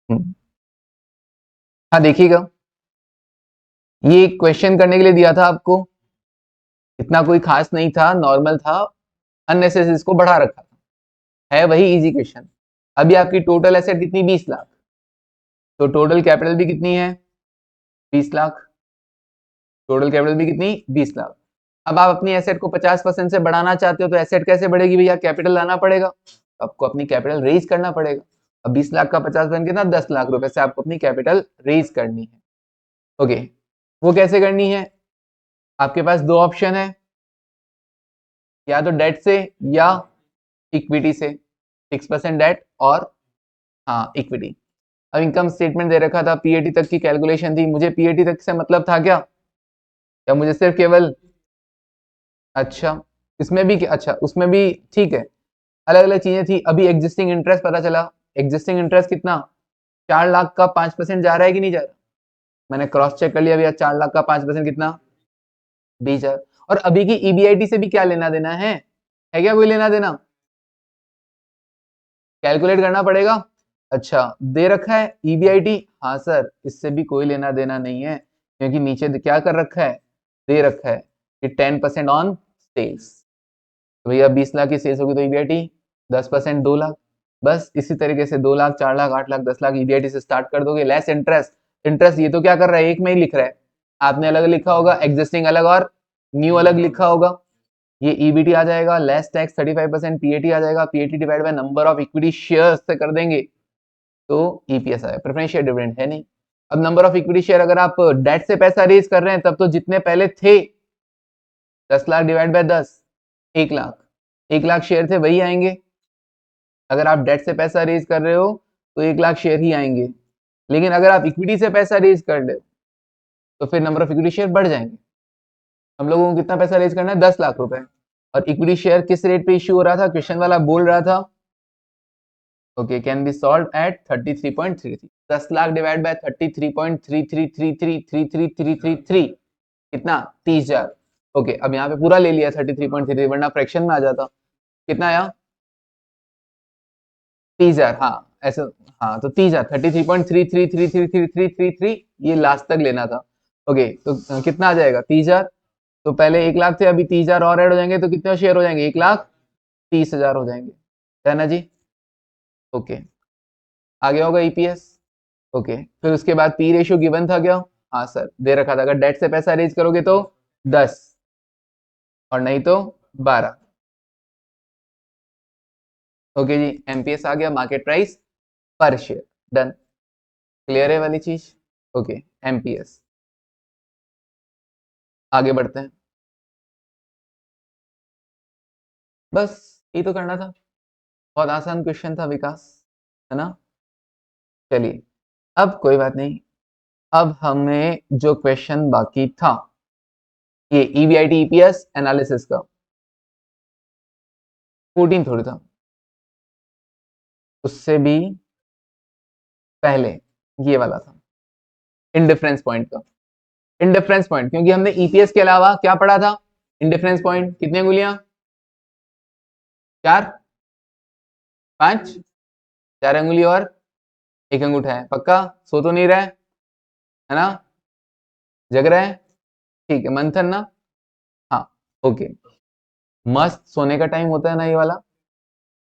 हाँ देखिएगा, ये क्वेश्चन करने के लिए दिया था आपको, इतना कोई खास नहीं था, नॉर्मल था, अननेसेसरी इसको बढ़ा रखा था, है वही इजी क्वेश्चन। अभी आपकी टोटल एसेट कितनी, 20 लाख, तो टोटल कैपिटल भी कितनी है, 20 लाख, टोटल कैपिटल भी कितनी, 20 लाख। अब आप अपनी एसेट को 50% से बढ़ाना चाहते हो, तो एसेट कैसे बढ़ेगी भैया, कैपिटल लाना पड़ेगा, आपको अपनी कैपिटल रेज करना पड़ेगा। अब 20 लाख का 50% कितना, 10 लाख रुपए से आपको अपनी कैपिटल रेज करनी है। ओके, वो कैसे करनी है, आपके पास दो ऑप्शन है, या तो डेट से या इक्विटी से, 6% डेट और हाँ इक्विटी। अब इनकम स्टेटमेंट दे रखा था, पीएटी तक की कैलकुलेशन थी, मुझे पीएटी तक से मतलब था क्या, या मुझे सिर्फ केवल, अच्छा इसमें भी, अच्छा उसमें भी ठीक है, अलग अलग चीजें थी। अभी एग्जिस्टिंग इंटरेस्ट पता चला, एग्जिस्टिंग इंटरेस्ट कितना, 4 लाख का 5% जा रहा है कि नहीं जा रहा, मैंने क्रॉस चेक कर लिया भैया, 4 लाख का 5% कितना, 20,000। और अभी की ईबीआईटी से भी क्या लेना देना है क्या कोई लेना देना, कैलकुलेट करना पड़ेगा। अच्छा दे रखा है ईबीआईटी, हाँ सर इससे भी कोई लेना देना नहीं है, क्योंकि नीचे क्या कर रखा है, दे रखा है कि 10% ऑन सेल्स, तो भैया 20 लाख की सेल्स होगी तो ईबीआईटी 10% 2 लाख, बस इसी तरीके से 2 लाख 4 लाख 8 लाख 10 लाख ईबीआईटी से स्टार्ट कर दोगे, लेस इंटरेस्ट। इंटरेस्ट ये तो क्या कर रहा है, एक में ही लिख रहा है, आपने अलग लिखा होगा, एग्जिस्टिंग अलग और न्यू अलग लिखा होगा। ये ईबीटी आ जाएगा, लेस टैक्स 35%, पीएटी आ जाएगा, PAT divide by number of equity shares से कर देंगे तो ईपीएस आएगा, प्रेफरेंस शेयर डिविडेंड है नहीं। अब नंबर ऑफ इक्विटी शेयर, अगर आप डेट से पैसा रेज कर रहे हैं तब तो जितने पहले थे 10 lakh divide bye 10, 1 lakh, 1 lakh share थे वही आएंगे। अगर आप डेट से पैसा रेज कर रहे हो तो 1 लाख शेयर ही आएंगे, लेकिन अगर आप इक्विटी से पैसा रेज कर रहे हो तो फिर नंबर ऑफ इक्विटी शेयर बढ़ जाएंगे। हम लोगों को कितना पैसा रेज करना है, 10 लाख रुपए, और इक्विटी शेयर किस रेट पे इश्यू हो रहा था, क्वेश्चन वाला बोल रहा था, okay can be solve at 33.33, 10 lakh divide by 33.33333333 कितना, 30,000। ओके अब यहाँ पे पूरा ले लिया 33.33, वरना फ्रैक्शन में आ जाता, कितना आया, 30,000, हाँ ऐसे, हाँ तो 30,000, 33.33333333 ये लास्ट तक लेना था। ओके तो कितना आ जाएगा, 30,000, तो पहले 1 लाख थे, अभी 30,000 और ऐड हो जाएंगे तो कितने शेयर हो जाएंगे, 1,30,000 हो जाएंगे, है ना जी। ओके आ गया होगा ईपीएस। ओके फिर उसके बाद पी रेशियो गिवन था क्या, हाँ सर दे रखा था, अगर डेट से पैसा रेज करोगे तो 10 और नहीं तो 12। ओके जी, एमपीएस आ गया, मार्केट प्राइस पर शेयर, डन, क्लियर है वाली चीज। ओके एमपीएस, आगे बढ़ते हैं, बस ये तो करना था, बहुत आसान क्वेश्चन था विकास, है ना। चलिए अब कोई बात नहीं, अब हमें जो क्वेश्चन बाकी था ये ईवीआईटी ईपीएस एनालिसिस का, 14 थोड़ी था, उससे भी पहले ये वाला था, इंडिफरेंस पॉइंट का। इंडिफरेंस पॉइंट, क्योंकि हमने ईपीएस के अलावा क्या पढ़ा था, इंडिफरेंस पॉइंट कितनी अंगुलियां, 4 5, 4 अंगुली और 1 अंगूठा है, पक्का, सो तो नहीं रहा है ना, जग रहा है, ठीक है, मंथन ना, हाँ ओके, मस्त सोने का टाइम होता है ना ये वाला,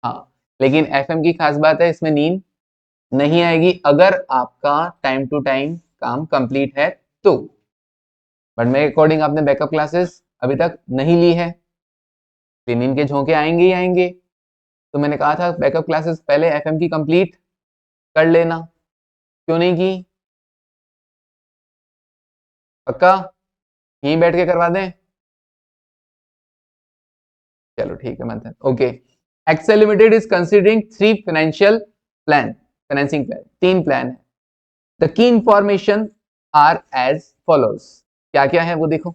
हाँ, लेकिन एफएम की खास बात है इसमें नींद नहीं आएगी अगर आपका टाइम टू टाइम काम कंप्लीट है तो, बट मेरे अकॉर्डिंग आपने बैकअप क्लासेस अभी तक नहीं ली है, नींद के झोंके आएंगे ही आएंगे, तो मैंने कहा था बैकअप क्लासेस पहले एफएम की कंप्लीट कर लेना, क्यों नहीं की, पक्का यहीं बैठ के करवा दें, चलो ठीक है Manthan, okay. Excel limited is considering 3 financial plan, financing plan, 3 plan है, the key information are as follows, क्या क्या है वो देखो,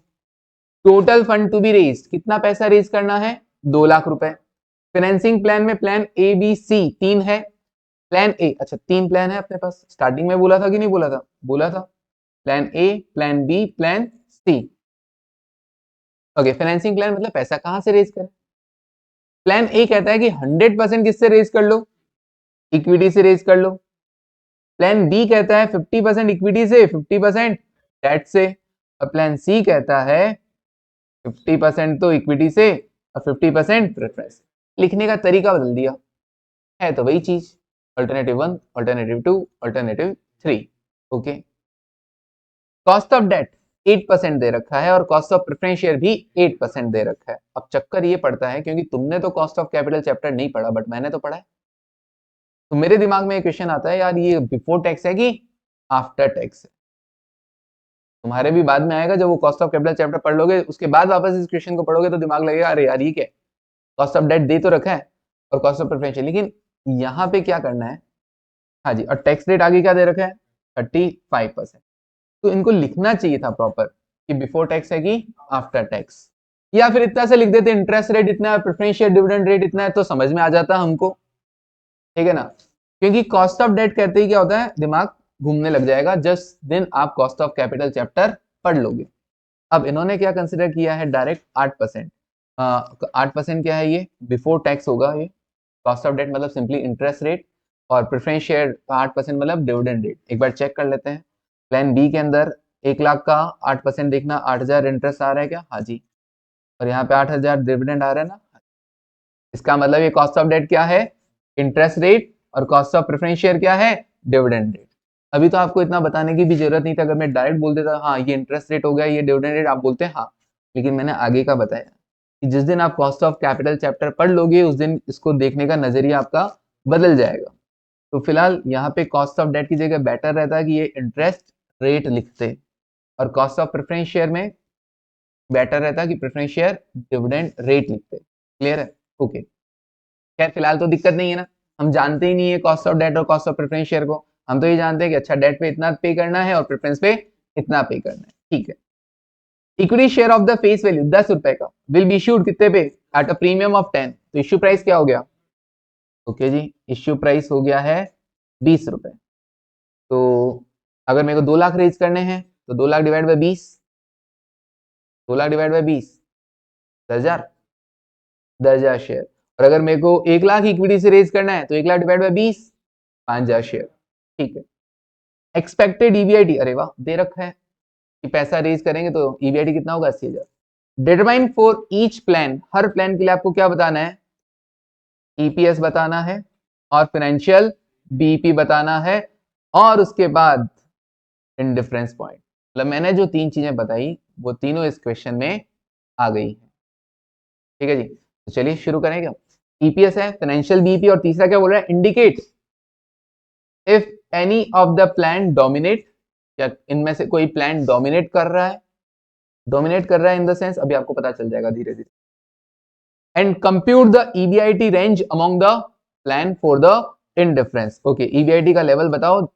total fund to be raise, कितना पैसा रेज करना है, 2 लाख रुपए, फाइनेंसिंग प्लान में प्लान ए बी सी 3 है, प्लान ए, अच्छा 3 प्लान है अपने पास, स्टार्टिंग में बोला था कि नहीं बोला था, बोला था, plan A plan B plan C. Okay financing plan मतलब पैसा कहां से रेज करें, प्लान ए कहता है कि 100% किससे रेज कर लो, इक्विटी से रेज कर लो, प्लान बी कहता है 50% इक्विटी से 50% डेट से, और प्लान सी कहता है 50% तो इक्विटी से और 50% प्रेफरेंस। लिखने का तरीका बदल दिया, है तो वही चीज, alternative 1, alternative 2, alternative 3। Okay, cost of debt 8% दे रखा है और कॉस्ट ऑफ प्रेफरेंस शेयर भी 8% दे रखा है। अब चक्कर ये पड़ता है क्योंकि तुमने तो कॉस्ट ऑफ कैपिटल चैप्टर नहीं पढ़ा, बट मैंने तो पढ़ा है, तो मेरे दिमाग में एक क्वेश्चन आता है, यार ये बिफोर टैक्स है कि आफ्टर टैक्स है। तुम्हारे भी बाद में आएगा, जब वो कॉस्ट ऑफ कैपिटल चैप्टर पढ़ लोगे उसके बाद वापस इस क्वेश्चन को पढ़ोगे तो दिमाग लगेगा अरे यार ये क्या, कॉस्ट ऑफ डेट दे तो रखा है और कॉस्ट ऑफ प्रेफरेंस, लेकिन यहाँ पे क्या करना है, हाँ जी, और टैक्स रेट आगे क्या दे रखा है 35%। तो इनको लिखना चाहिए था प्रॉपर कि बिफोर टैक्स है कि आफ्टर टैक्स, या फिर इतना से लिख देते इंटरेस्ट रेट इतना है, प्रेफरेंस शेयर डिविडेंड रेट इतना है, तो समझ में आ जाता हमको, ठीक है ना। क्योंकि कॉस्ट ऑफ डेट कहते ही क्या होता है, दिमाग घूमने लग जाएगा जिस दिन आप कॉस्ट ऑफ कैपिटल चैप्टर पढ़ लोगे। अब इन्होंने क्या कंसिडर किया है, डायरेक्ट 8%। 8% क्या है, ये बिफोर टैक्स होगा, ये कॉस्ट ऑफ डेट मतलब सिंपली इंटरेस्ट रेट, और प्रेफरेंस शेयर 8% मतलब डिविडेंड रेट। एक बार चेक कर लेते हैं, प्लान बी के अंदर 1 लाख का 8% देखना, 8,000 इंटरेस्ट आ रहा है क्या, हाँ जी, और यहाँ पे 8,000 डिविडेंड आ रहा है ना, इसका मतलब ये कॉस्ट ऑफ डेट क्या है, इंटरेस्ट रेट, और कॉस्ट ऑफ प्रेफरेंस शेयर क्या है, डिविडेंड रेट। अभी तो आपको इतना बताने की भी जरूरत नहीं था, अगर मैं डायरेक्ट बोल देता हाँ ये इंटरेस्ट रेट हो गया, ये डिविडेंड रेट, आप बोलते हाँ, लेकिन मैंने आगे का बताया कि जिस दिन आप कॉस्ट ऑफ कैपिटल चैप्टर पढ़ लोगे उस दिन इसको देखने का नजरिया आपका बदल जाएगा। तो फिलहाल यहाँ पे कॉस्ट ऑफ डेट की जगह बेटर रहता है कि ये इंटरेस्ट रेट लिखते, और कॉस्ट ऑफ प्रेफरेंस शेयर में बेटर रहता है कि प्रेफरेंस शेयर डिविडेंड रेट लिखते। क्लियर है, ओके। खैर फिलहाल तो दिक्कत नहीं है ना, हम जानते ही नहीं है कॉस्ट ऑफ डेट और कॉस्ट ऑफ प्रेफरेंस शेयर को, हम तो ये जानते हैं कि अच्छा डेट पे इतना पे करना है और प्रेफरेंस पे इतना पे करना है, ठीक है। Equity share of the face value 10 रुपए का विल बी इशूड कितने पे, एट अ प्रीमियम ऑफ 10, तो इश्यू प्राइस क्या हो गया, ओके जी, इश्यू प्राइस हो गया है 20 रुपए। तो अगर मेरे को 2 लाख रेज करने हैं तो 2 lakh divide bye 20, 2 lakh divide bye 20 10,000, 10,000 share. और अगर मेरे को 1 लाख इक्विटी से रेज करना है तो 1 लाख डिवाइड बाय 20 5,000 शेयर, ठीक है। एक्सपेक्टेड ईवीआईटी, अरे वाह दे रखा है कि पैसा रेज करेंगे तो ईवीआईटी कितना होगा 80,000। Determine for each plan, her plan के लिए आपको क्या बताना है, ईपीएस बताना है और फाइनेंशियल बीईपी बताना है, और उसके बाद इंडिफरेंस पॉइंट। मतलब मैंने जो 3 चीजें बताई वो तीनों इस क्वेश्चन में आ गई है, ठीक है जी। तो चलिए शुरू करेंगे। ईपीएस है, फाइनेंशियल बीईपी, और तीसरा क्या बोल रहा है, indicate if any of the plan dominate, क्या इनमें से कोई प्लान डोमिनेट कर रहा है, डोमिनेट कर रहा है इन द सेंस, अभी आपको पता चल जाएगा धीरे धीरे। And compute the EBIT range among the plan for the indifference. Okay, EBIT का लेवल बताओ,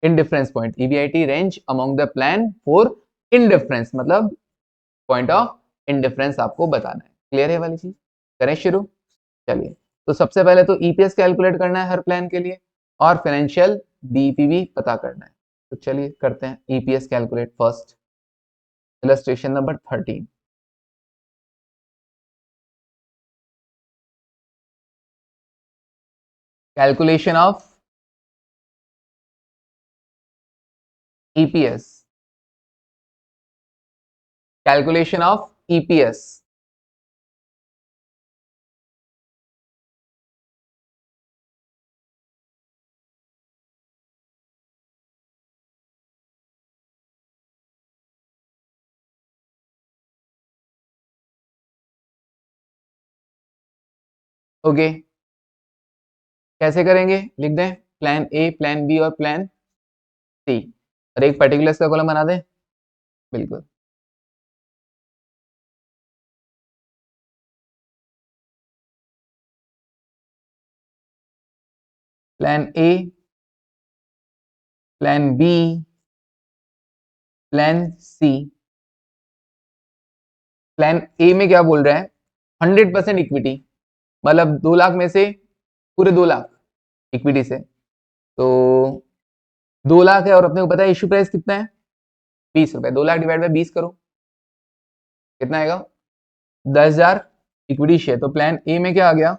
indifference point, EBIT range among the plan for indifference मतलब पॉइंट ऑफ इनडिफरेंस आपको बताना है। क्लियर है वाली चीज, करें शुरू। चलिए, तो सबसे पहले तो ईपीएस कैलकुलेट करना है हर प्लान के लिए, और फाइनेंशियल बीईपी भी पता करना है। तो चलिए करते हैं EPS calculate first, illustration number 13। Calculation of EPS, calculation of EPS. Okay, कैसे करेंगे, लिख दें प्लान ए, प्लान बी और प्लान सी, और एक पर्टिकुलर्स का कॉलम बना दें, बिल्कुल। Plan A, plan B, plan C. Plan A में क्या बोल रहा है, 100% इक्विटी, मतलब 2 लाख में से पूरे 2 लाख इक्विटी से, तो 2 लाख है और अपने को पता है इश्यू प्राइस कितना है 20 रुपए, 2 लाख डिवाइड बाय 20 करो कितना आएगा 10,000 इक्विटी शेयर। तो प्लान ए में क्या आ गया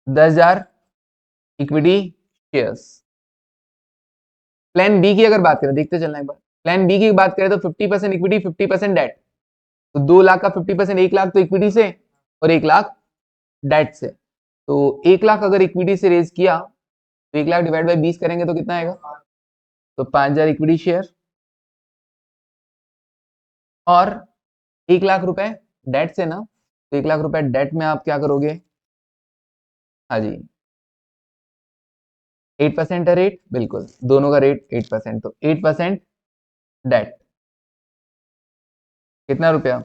10,000 इक्विटी शेयर्स, प्लान बी की अगर बात करें, देखते चलना एक बार, प्लान बी की बात करें तो 50% इक्विटी 50% डेट, तो 2 लाख का 50%, 1 लाख तो इक्विटी से और 1 लाख डेट से। तो 1 लाख अगर इक्विटी से रेज किया तो 1 लाख डिवाइड बाई 20 करेंगे तो कितना आएगा, तो 5,000 इक्विटी शेयर और 1 लाख रुपए डेट से ना, तो 1 लाख रुपए डेट में आप क्या करोगे, हाँ जी 8% है रेट, बिल्कुल दोनों का रेट 8%, तो 8% डेट कितना रुपया,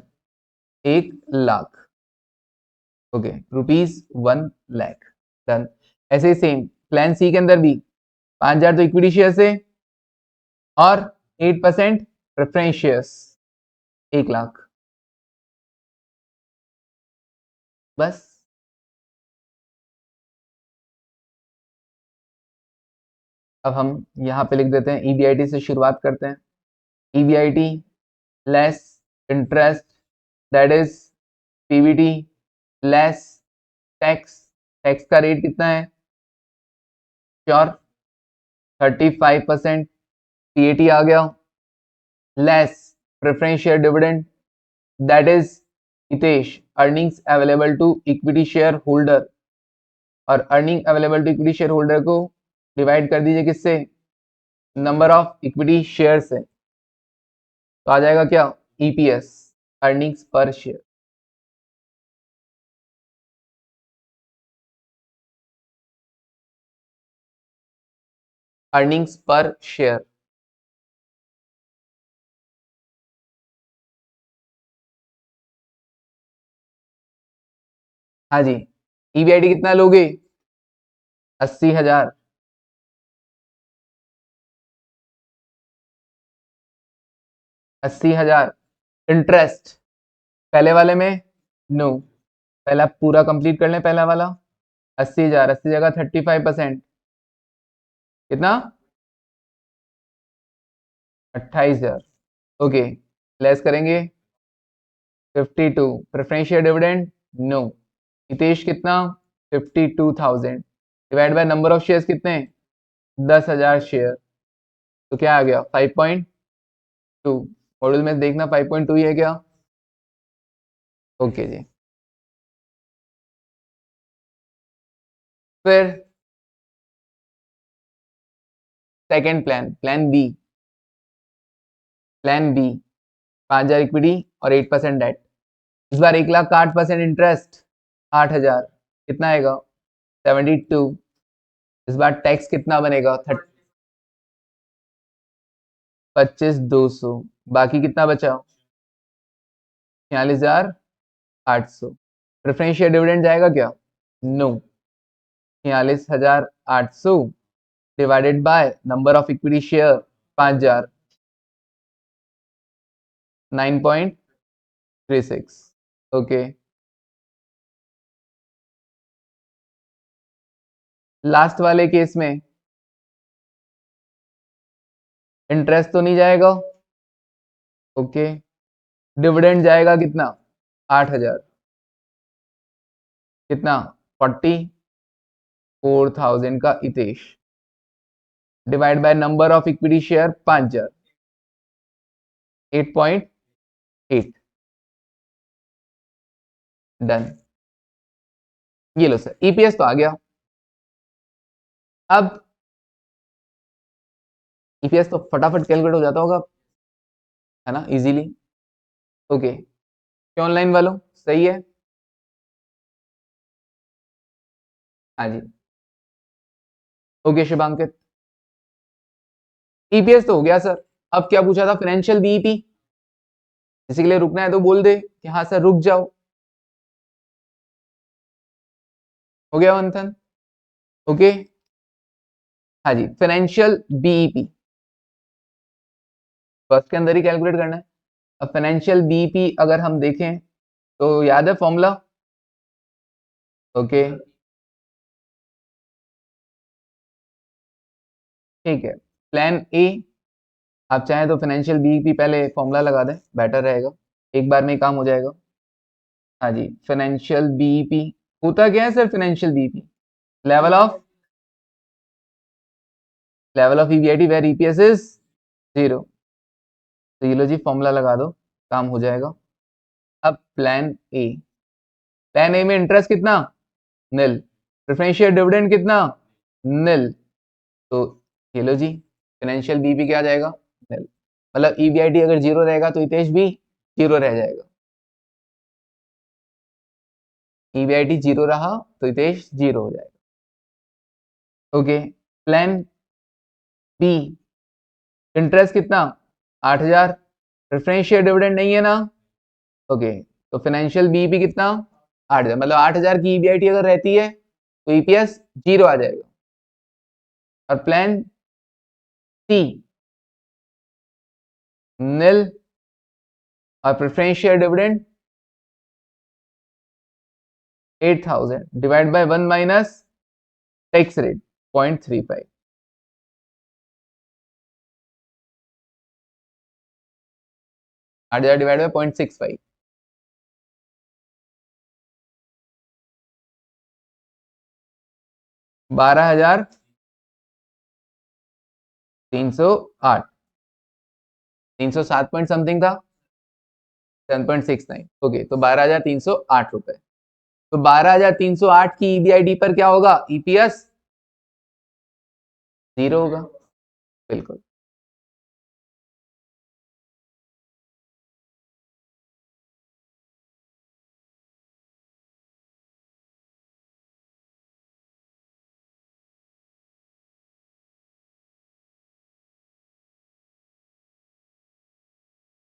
1 लाख, ओके ₹1 लाख, डन। ऐसे ही सेम प्लान सी के अंदर भी 5,000 तो इक्विटी शेयर से और 8% प्रेफरेंस शेयर्स, 1 लाख, बस। अब हम यहाँ पे लिख देते हैं ईबीआईटी से शुरुआत करते हैं, EBIT less interest that is PBT less tax, tax का रेट कितना है, श्योर 35% पीएटी आ गया, less preference share dividend that is Hitesh earnings available to equity share holder, और earning available to equity share holder को डिवाइड कर दीजिए किससे, नंबर ऑफ इक्विटी शेयर से, तो आ जाएगा क्या, ईपीएस अर्निंग्स पर शेयर। अर्निंग्स पर शेयर, हाँ जी ईबीआईटी कितना लोगे, 80,000, 80,000 इंटरेस्ट पहले वाले में, नो पहला पूरा कंप्लीट कर लें, पहला वाला 80,000, 80 जगह 35%, कितना 28,000, ओके लेस करेंगे 52, preference share dividend no, Hitesh कितना 52,000 divide by number of shares कितने, 10,000 शेयर, तो क्या आ गया 5.2, मॉड्यूल में देखना 5.2 ही है क्या, ओके जी। फिर second plan, plan B, plan B 5,000 equity और 8% डेट, इस बार 1 लाख का 8% इंटरेस्ट 8,000, कितना आएगा 72, इस बार टैक्स कितना बनेगा 25,200, बाकी कितना बचा 46,800, प्रेफरेंस शेयर डिविडेंड जाएगा क्या, no 46,800 divided by number of equity share 5,000, 9.36, okay. Last वाले केस में इंटरेस्ट तो नहीं जाएगा, ओके डिविडेंड जाएगा कितना 8,000, कितना 44,000 का Hitesh divide by number of equity share 5,000, 8.8, done. ये लो सर ईपीएस तो आ गया, अब ईपीएस तो फटाफट कैलकुलेट हो जाता होगा, है ना इजीली, ओके क्यों ऑनलाइन वालों सही है, हाँ जी ओके शुभांकित, ईपीएस तो हो गया सर, अब क्या पूछा था फाइनेंशियल बीईपी, इसी के लिए रुकना है तो बोल दे कि हाँ सर रुक जाओ, हो गया मंथन, ओके हाँ जी फाइनेंशियल बीईपी फर्स्ट के अंदर ही कैलकुलेट करना है। अब फाइनेंशियल बीईपी अगर हम देखें तो याद है फॉर्मूला, ओके ठीक है, प्लान ए आप चाहें तो फाइनेंशियल बीईपी पहले फॉर्मूला लगा दें, बेटर रहेगा, एक बार में ही काम हो जाएगा। हाँ जी फाइनेंशियल बीईपी होता क्या है sir, financial BEP level of level of EBIT where EPS is 0। तो ये लो जी फॉर्मूला लगा दो, काम हो जाएगा। अब प्लान ए में इंटरेस्ट कितना, निल। प्रेफरेंशियल डिविडेंड कितना, निल। तो ये लो जी फाइनेंशियल बीपी क्या आ जाएगा, निल। मतलब ईवीआईटी अगर 0 रहेगा तो हितेश भी 0 रह जाएगा। ईवीआईटी 0 रहा तो हितेश 0 हो जाएगा। ओके, प्लान बी, इंटरेस्ट कितना 8000, प्रेफरेंशियल डिविडेंड नहीं है ना, ओके। तो फाइनेंशियल बीपी कितना 8000, मतलब 8000 की ईवीआईटी अगर रहती है तो ईपीएस 0 आ जाएगा। और प्लान सी निल, और preferential dividend 8000 divide by 1 minus tax rate 0.35। 8000 divide by 0.65, 12,308, 307 point something था, 7.69। ओके, तो 12,308 रुपए। तो 12,308 की ईबीआईडी पर क्या होगा, ईपीएस 0 होगा, बिल्कुल।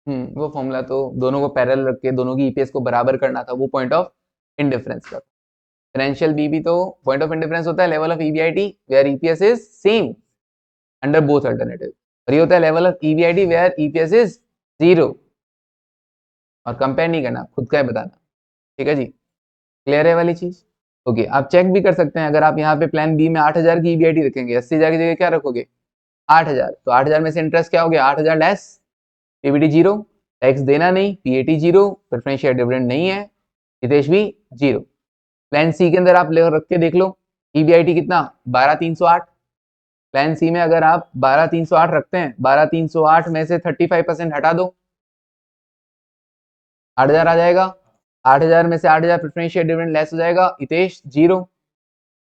वो फॉर्मूला तो दोनों को पैरेलल रख के दोनों की ईपीएस को बराबर करना था, वो पॉइंट ऑफ इंडिफरेंस का। फाइनेंशियल बीबी तो पॉइंट ऑफ इंडिफरेंस होता है level of EBIT where EPS is same under both alternative, और ये होता है level of EBIT where EPS is 0। और कंपेयर नहीं करना, खुद का ही बताना, ठीक है जी, क्लियर है वाली चीज। ओके, आप चेक भी कर सकते हैं, अगर आप यहाँ पे प्लान बी में 8000 की ईबीआईटी रखेंगे, 80,000 की जगह क्या रखोगे 8000, तो 8000 में से इंटरेस्ट क्या हो गया 8000 लेस पीबीटी 0, टैक्स देना नहीं, पीएटी 0, प्रेफरेंशियल डिविडेंड नहीं है, हितेश भी 0। प्लान सी के अंदर आप रख के देख लो, ईबीआईटी कितना 12,308। प्लान सी में अगर आप 12,308 रखते हैं, 12,308 में से 35% हटा दो, 8000 आ जाएगा। 8000 में से 8000 प्रेफरेंशियल डिविडेंड लेस हो जाएगा, हितेश 0,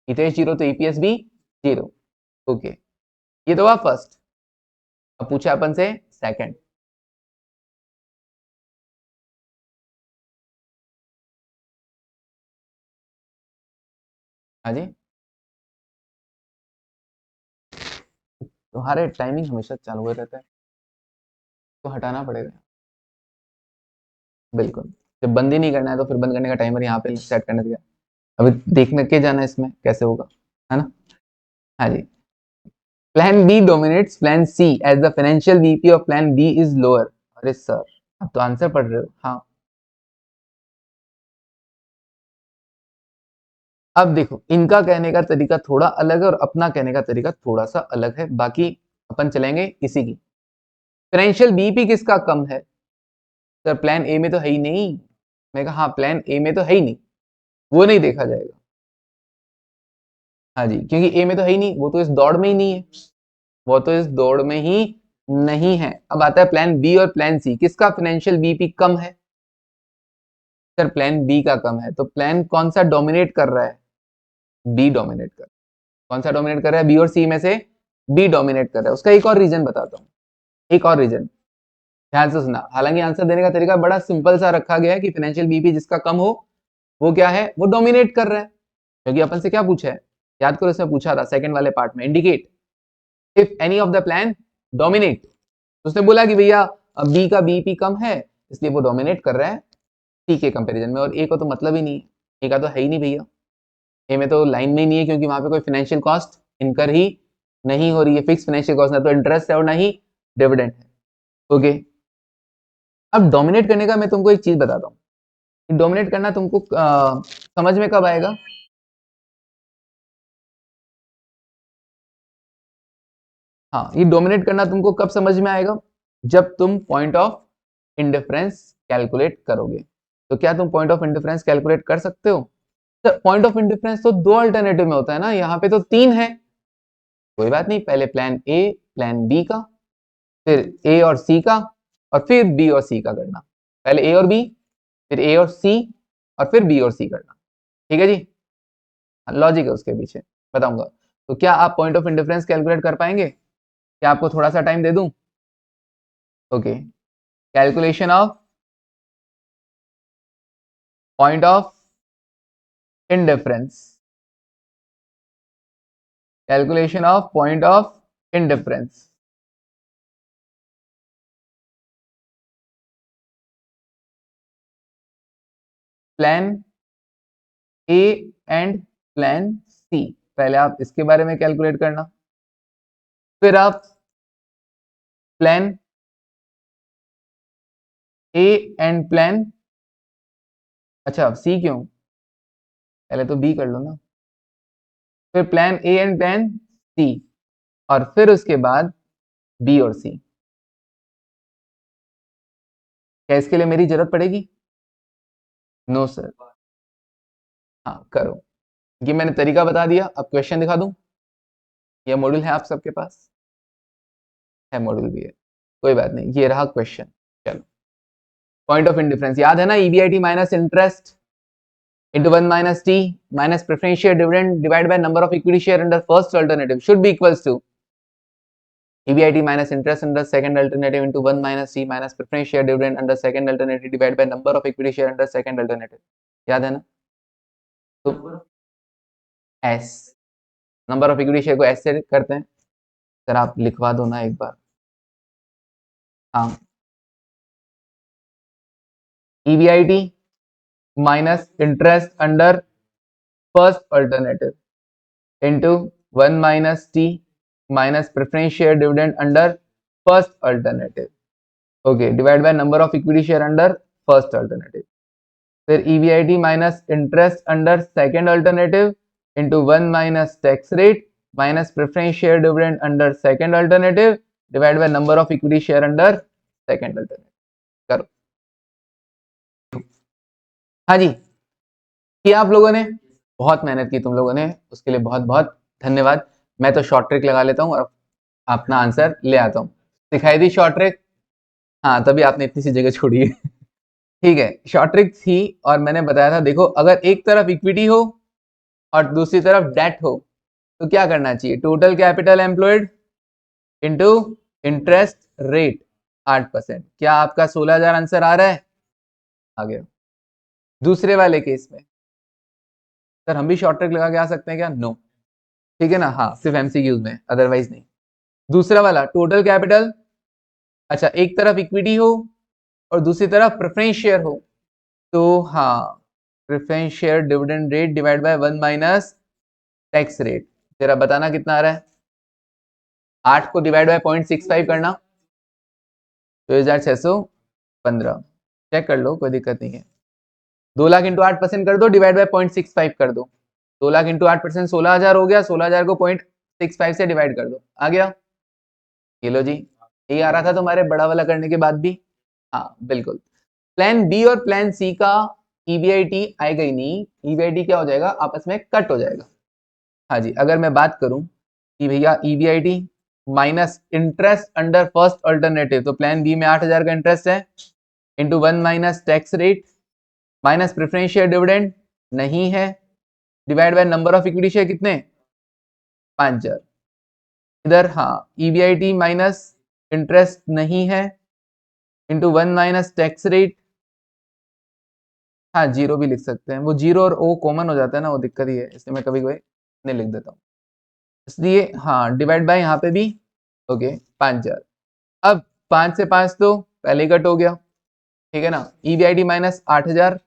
हितेश 0 तो ईपीएस भी 0। ओके, ये तो हुआ फर्स्ट। अब पूछा अपन से सेकंड। हाँ जी, तुम्हारे टाइमिंग हमेशा चालू हुए रहता है, तो हटाना पड़ेगा, बिल्कुल। जब बंद ही नहीं करना है तो फिर बंद करने का टाइमर यहाँ पे सेट करने दिया, अभी देखने के जाना इसमें कैसे होगा, है ना। हाँ जी, plan B dominates plan C as the financial BP of plan B is lower. अरे सर, आप तो आंसर पढ़ रहे हो। हाँ, अब देखो, इनका कहने का तरीका थोड़ा अलग है और अपना कहने का तरीका थोड़ा सा अलग है, बाकी अपन चलेंगे इसी की। फाइनेंशियल बीपी किसका कम है, सर प्लान ए में तो है ही नहीं। मैं कहा हाँ, प्लान ए में तो है ही नहीं, वो नहीं देखा जाएगा। हाँ जी, क्योंकि ए में तो है ही नहीं, वो तो इस दौड़ में ही नहीं है, वो तो इस दौड़ में ही नहीं है। अब आता है प्लान बी और प्लान सी, किसका फाइनेंशियल बीपी कम है, सर प्लान बी का कम है। तो प्लान कौन सा डोमिनेट कर रहा है, बी डोमिनेट कर, कौन सा डोमिनेट कर रहा है, बी और सी में से बी डोमिनेट कर रहा है। उसका एक और रीजन बताता हूँ, एक और रीजन, ध्यान से सुना। हालांकि आंसर देने का तरीका बड़ा सिंपल सा रखा गया है कि फाइनेंशियल बीपी जिसका कम हो वो क्या है, वो डोमिनेट कर रहा है। क्योंकि अपन से क्या पूछा है, याद करो, इसमें पूछा था सेकंड वाले पार्ट में, indicate if any of the plan dominate. उसने बोला कि भैया बी का बीपी कम है, इसलिए वो डोमिनेट कर रहा है सी के कंपैरिजन में, और ए को तो मतलब ही नहीं है, ए का तो है ही नहीं भैया, ए में तो लाइन में ही नहीं है, क्योंकि वहां पे कोई फाइनेंशियल कॉस्ट इनकर ही नहीं हो रही है, फिक्स फाइनेंशियल कॉस्ट, ना तो इंटरेस्ट है और ना ही डिविडेंड है। ओके, अब डोमिनेट करने का मैं तुमको एक चीज बताता हूँ, डोमिनेट करना तुमको समझ में कब आएगा, हाँ, ये डोमिनेट करना तुमको कब समझ में आएगा, जब तुम पॉइंट ऑफ इंडिफरेंस कैलकुलेट करोगे। तो क्या तुम पॉइंट ऑफ इंडिफरेंस कैलकुलेट कर सकते हो, सर पॉइंट ऑफ इंडिफरेंस तो दो अल्टरनेटिव में होता है ना, यहाँ पे तो तीन है, कोई बात नहीं, पहले प्लान ए प्लान बी का, फिर ए और सी का, और फिर बी और सी का करना। पहले ए और बी, फिर ए और सी, और फिर बी और सी करना। ठीक है जी, लॉजिक है उसके पीछे, बताऊंगा। तो क्या आप पॉइंट ऑफ इंडिफरेंस कैलकुलेट कर पाएंगे? क्या आपको थोड़ा सा टाइम दे दूं? Okay, calculation of point of indifference, calculation of point of indifference. Plan A and plan C, पहले आप इसके बारे में कैलकुलेट करना, फिर आप प्लान ए एंड प्लान, अच्छा सी क्यों, पहले तो बी कर लो ना, फिर plan A and plan C, और फिर उसके बाद बी और सी। क्या इसके लिए मेरी जरूरत पड़ेगी? No sir. हाँ करो, ये मैंने तरीका बता दिया, अब क्वेश्चन दिखा दूं। ये मॉड्यूल है आप सबके पास, है मॉड्यूल भी है, कोई बात नहीं, ये रहा क्वेश्चन। चलो, पॉइंट ऑफ इंडिफरेंस याद है ना, EBIT minus interest into 1 minus t minus preference share dividend divided by number of equity share under first alternative should be equals to EBIT minus interest under second alternative into 1 minus t minus preference share dividend under second alternative divided by number of equity share under second alternative। याद है ना? तो s, number of equity share को s से करते हैं। Sir आप लिखवा दो ना एक बार। हाँ, EBIT minus interest under first alternative into 1 minus t minus preference share dividend under first alternative, okay, divided by number of equity share under first alternative, फिर EBIT minus interest under second alternative into 1 minus tax rate minus preference share dividend under second alternative divided by number of equity share under second alternative। करो, हाँ जी, किया आप लोगों ने, बहुत मेहनत की तुम लोगों ने, उसके लिए बहुत बहुत धन्यवाद। मैं तो शॉर्ट ट्रिक लगा लेता हूँ और अपना आंसर ले आता हूँ। दिखाई दी शॉर्ट ट्रिक? हाँ, तभी आपने इतनी सी जगह छोड़ी है। ठीक है, शॉर्ट ट्रिक थी और मैंने बताया था, देखो अगर एक तरफ इक्विटी हो और दूसरी तरफ डेट हो तो क्या करना चाहिए, total capital employed into interest rate 8%। क्या आपका 16,000 आंसर आ रहा है? आ गया। दूसरे वाले केस में सर हम भी शॉर्ट ट्रिक लगा के आ सकते हैं क्या? नो, ठीक है ना, हाँ सिर्फ एमसीक्यूज में, अदरवाइज नहीं। दूसरा वाला टोटल कैपिटल, अच्छा एक तरफ इक्विटी हो और दूसरी तरफ प्रेफरेंस शेयर हो, तो हाँ preference share dividend rate divide by 1 minus tax rate. जरा बताना कितना आ रहा है? 8 को डिवाइड बाय 0.65 करना, 2615। चेक कर लो, कोई दिक्कत नहीं है। 2 लाख इंटू 8% कर दो, डिवाइड बाय 0.65 कर दो। 2 लाख इंटू 8% 16,000 हो गया, 16,000 को 0.65 से डिवाइड कर दो, आ गया। ये लो जी, यही आ रहा था तुम्हारे बड़ा वाला करने के बाद भी। हाँ बिल्कुल, प्लान बी और प्लान सी का ईबीआईटी आएगा ही नहीं, ईबीआईटी क्या हो जाएगा, आपस में कट हो जाएगा। हाँ जी, अगर मैं बात करूं कि भैया EBIT minus interest under first alternative, तो प्लान बी में 8,000 का इंटरेस्ट है, into 1 minus tax rate minus preference share dividend नहीं है, divide by number of equity share कितने, 5,000। इधर हाँ ईबीआईटी माइनस इंटरेस्ट नहीं है, इंटू 1 माइनस टैक्स रेट, हाँ जीरो भी लिख सकते हैं, वो जीरो और ओ कॉमन हो जाता है ना, वो दिक्कत ही है, इसलिए मैं कभी कभी नहीं लिख देता हूँ, इसलिए हाँ डिवाइड बाय यहाँ पे भी, ओके 5,000। अब 5 से 5 तो पहले ही कट हो गया, ठीक है ना, EBIT minus 8,000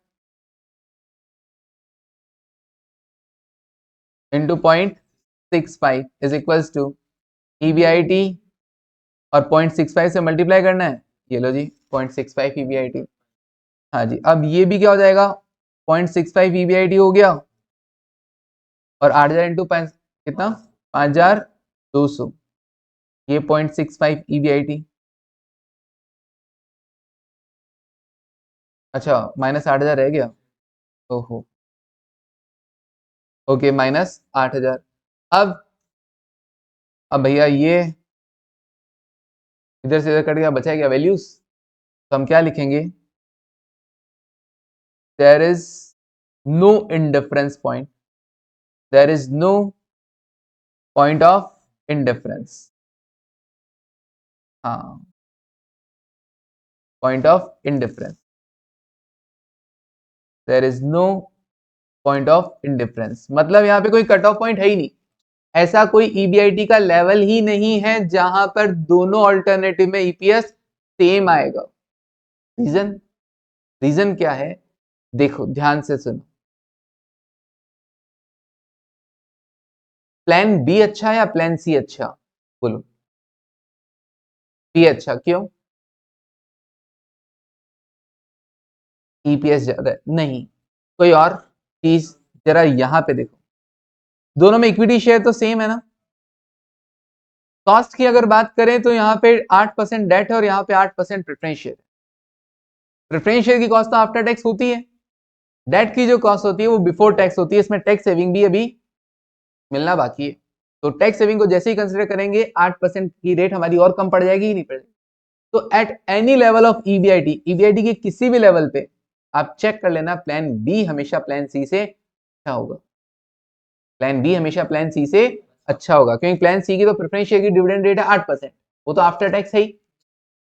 into 0.65 is equals to EBIT, और 0.65 से मल्टीप्लाई करना है, ये लो जी 0.65 ईबीआईटी। हाँ जी, अब ये भी क्या हो जाएगा, 0.65 ईबीआईटी हो गया, और 8,000 इंटू कितना, 5,200, ये 0.65 ईबीआईटी। अच्छा माइनस 8,000 रह गया, ओहो, ओके माइनस 8,000। अब अब भैया ये इधर से इधर कट गया, बचा क्या वैल्यूज, तो हम क्या लिखेंगे, there is no indifference point, there is no point of indifference, हाँ point of indifference, there is no point of indifference, मतलब यहाँ पे कोई कट ऑफ पॉइंट है ही नहीं, ऐसा कोई ईबीआईटी का लेवल ही नहीं है जहां पर दोनों ऑल्टरनेटिव में ईपीएस सेम आएगा। रीजन, रीजन क्या है, देखो ध्यान से सुनो, प्लान बी अच्छा है या प्लान सी अच्छा, बोलो। बी अच्छा, क्यों, ईपीएस ज्यादा है, नहीं कोई और चीज, जरा यहां पे देखो, दोनों में इक्विटी शेयर तो सेम है ना, कॉस्ट की अगर बात करें तो यहाँ पे 8% डेट है और यहाँ पे 8% प्रेफरेंस शेयर है। प्रेफरेंस शेयर की कॉस्ट तो आफ्टर टैक्स होती है, डेट की जो कॉस्ट होती है वो बिफोर टैक्स होती है, इसमें टैक्स सेविंग भी अभी मिलना बाकी है, तो टैक्स सेविंग को जैसे ही कंसिडर करेंगे 8% की रेट हमारी और कम पड़ जाएगी ही नहीं पड़ेगी। तो eight any level of EBIT, EBIT के किसी भी लेवल पे आप चेक कर लेना, प्लान बी हमेशा प्लान सी से अच्छा होगा, प्लान बी हमेशा प्लान सी से अच्छा होगा, क्योंकि प्लान सी की तो प्रेफरेंस शेयर की डिविडेंड रेट है 8%, वो तो आफ्टर टैक्स है ही,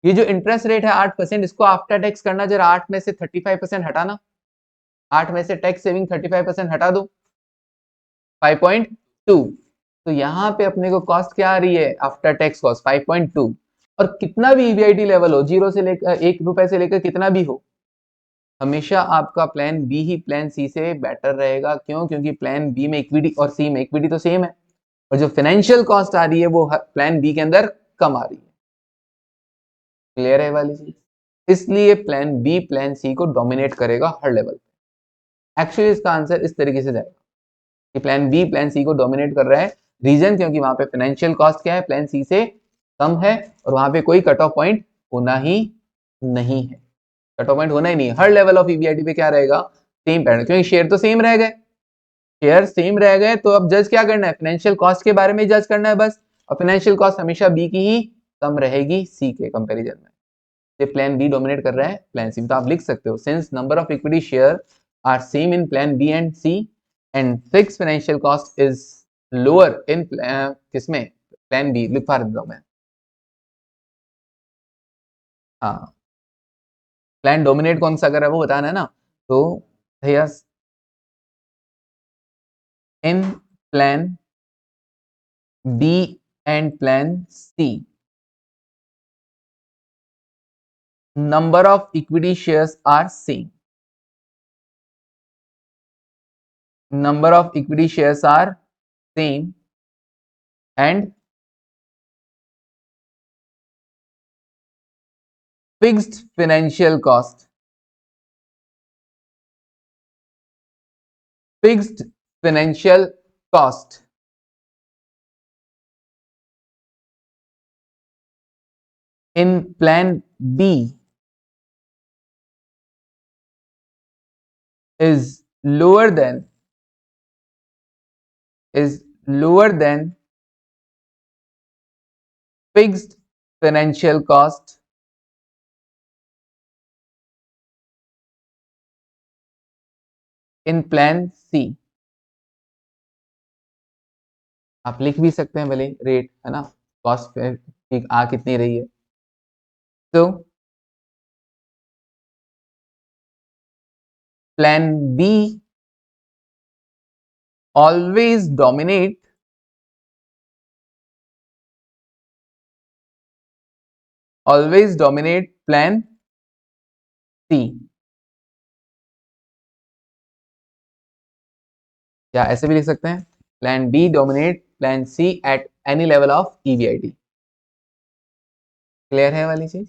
ये जो इंटरेस्ट रेट है 8%, इसको आफ्टर टैक्स करना, जरा 8 में से 35% हटाना, 8 में से टैक्स सेविंग 35% हटा दो, 5.2, तो यहाँ पे अपने को कॉस्ट क्या आ रही है, आफ्टर टैक्स कॉस्ट 5.2, और कितना भी ईबीआईटी लेवल हो, 0 से लेकर 1 रुपए से लेकर कितना भी हो, हमेशा आपका प्लान बी ही प्लान सी से बेटर रहेगा, क्यों, क्योंकि प्लान बी में इक्विटी और सी में इक्विटी तो सेम है, और जो फाइनेंशियल कॉस्ट आ रही है वो प्लान बी के अंदर कम आ रही है, क्लियर है वाली चीज, इसलिए प्लान बी प्लान सी को डोमिनेट करेगा हर लेवल पे। एक्चुअली इसका आंसर इस तरीके से जाएगा कि प्लान बी प्लान सी को डोमिनेट कर रहा है, रीजन क्योंकि वहां पे फाइनेंशियल कॉस्ट क्या है, प्लान सी से कम है, और वहां पे कोई कट ऑफ पॉइंट होना ही नहीं है, कट ऑफ पॉइंट होना ही नहीं है, हर लेवल ऑफ ईबीआईटी पे क्या रहेगा, सेम पैटर्न, क्योंकि शेयर तो सेम रह गए, शेयर सेम रह गए, तो अब जज क्या करना है, फाइनेंशियल कॉस्ट के बारे में जज करना है बस, और फाइनेंशियल कॉस्ट हमेशा बी की ही कम रहेगी सी के कंपेरिजन में, ये प्लान बी डोमिनेट कर रहा है प्लान सी, तो आप लिख सकते हो since number of equity share are same in plan B and C and fix financial cost is lower in किसमें, प्लान बी, लिखवा देता हूं मैं, हाँ प्लान डोमिनेट कौन सा कर रहा है वो बताना है ना, तो भैया in plan B and plan C number of equity shares are same, number of equity shares are same and fixed financial cost, fixed financial cost in plan B is lower than fixed financial cost in plan C, आप लिख भी सकते हैं भले rate है ना, cost की आ कितनी रही है, तो plan B always dominate plan C, या ऐसे भी लिख सकते हैं plan B dominate plan C at any level of EBIT, clear है वाली चीज।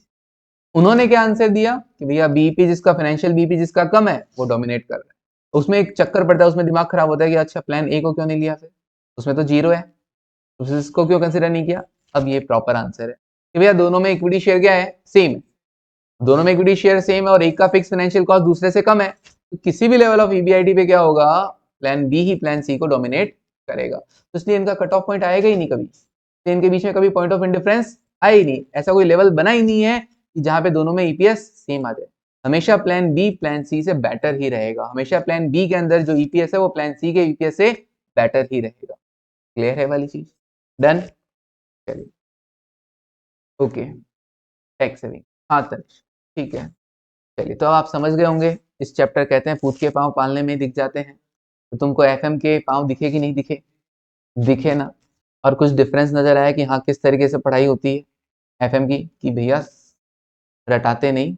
उन्होंने क्या आंसर दिया कि भैया बीपी जिसका फाइनेंशियल बीपी जिसका कम है वो डोमिनेट कर रहा है, उसमें एक चक्कर पड़ता है, उसमें दिमाग खराब होता है कि अच्छा प्लान ए को क्यों नहीं लिया, फिर उसमें तो 0 है, उसको क्यों कंसिडर नहीं किया। अब ये प्रॉपर आंसर है कि भैया दोनों में इक्विटी शेयर क्या है, सेम है, दोनों में इक्विटी शेयर सेम है और एक का फिक्स फाइनेंशियल कॉस्ट दूसरे से कम है, तो किसी भी लेवल ऑफ ईबीआईटी पे क्या होगा, प्लान बी ही प्लान सी को डोमिनेट करेगा, तो इसलिए इनका कट ऑफ पॉइंट आएगा ही नहीं कभी, प्लेन के बीच में कभी पॉइंट ऑफ इंडिफरेंस आया ही नहीं, ऐसा कोई लेवल बना ही नहीं है कि जहां पे दोनों में ईपीएस सेम आ जाए। हमेशा प्लान बी प्लान सी से बेटर ही रहेगा, हमेशा प्लान बी के अंदर जो ईपीएस है वो प्लान सी के ईपीएस से बेटर ही रहेगा। क्लियर है वाली चीज? डन। चलिए ओके, टैक्स सेविंग, हाँ तनिष ठीक है। चलिए तो आप समझ गए होंगे, इस चैप्टर कहते हैं पूत के पांव पालने में दिख जाते हैं। तो तुमको एफएम के पांव दिखे कि नहीं दिखे? दिखे ना? और कुछ डिफरेंस नजर आया कि हाँ किस तरीके से पढ़ाई होती है एफएम की, कि भैया रटाते नहीं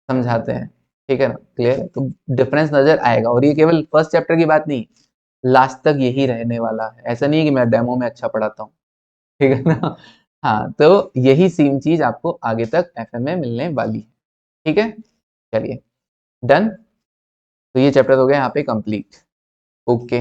समझाते हैं, ठीक है ना? क्लियर है? तो डिफरेंस नजर आएगा, और ये केवल फर्स्ट चैप्टर की बात नहीं, लास्ट तक यही रहने वाला है। ऐसा नहीं है कि मैं डेमो में अच्छा पढ़ाता हूँ, ठीक है ना? हाँ, तो यही सेम चीज आपको आगे तक एफएम में मिलने वाली है, ठीक है? चलिए डन। तो ये चैप्टर हो गया यहाँ पे कंप्लीट। ओके।